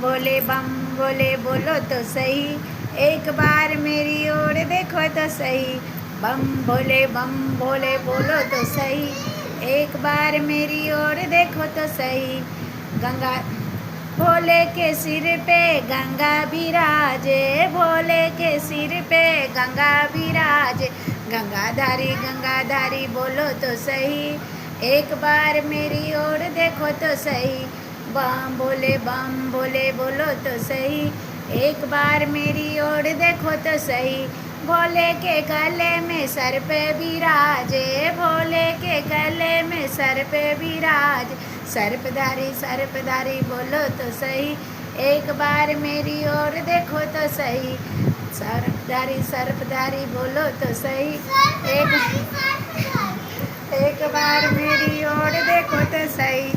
बम भोले बोलो तो सही, एक बार मेरी ओर देखो तो सही। बम भोले बोलो तो सही, एक बार मेरी ओर देखो तो सही। गंगा भोले के सिर पे गंगा विराजे, भोले के सिर पे गंगा विराजे। गंगाधारी बोलो तो सही, एक बार मेरी ओर देखो तो सही। बम भोले बोलो तो सही, एक बार मेरी ओर देखो तो सही। भोले के गले में सर पे विराजे, भोले के गले में सर पे विराज। सर्पधारी बोलो तो सही, एक बार मेरी ओर देखो तो सही। सर्पधारी बोलो तो सही, एक बार मेरी ओर देखो तो सही।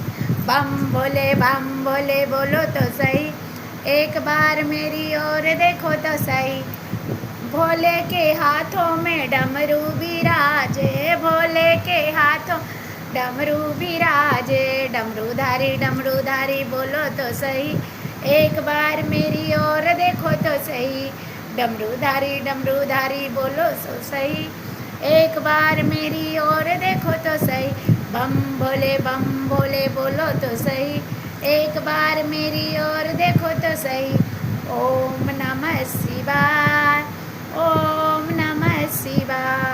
बम भोले बोलो तो सही, एक बार मेरी ओर देखो तो सही। भोले के हाथों में डमरू विराजे, भोले के हाथों डमरू विराजे। डमरूधारी बोलो तो सही, एक बार मेरी ओर देखो तो सही। डमरूधारी बोलो तो सही, एक बार मेरी ओर देखो तो सही। बम भोले बोलो तो सही, एक बार मेरी ओर देखो तो सही। ओम नमः शिवाय, ओम नमः शिवाय।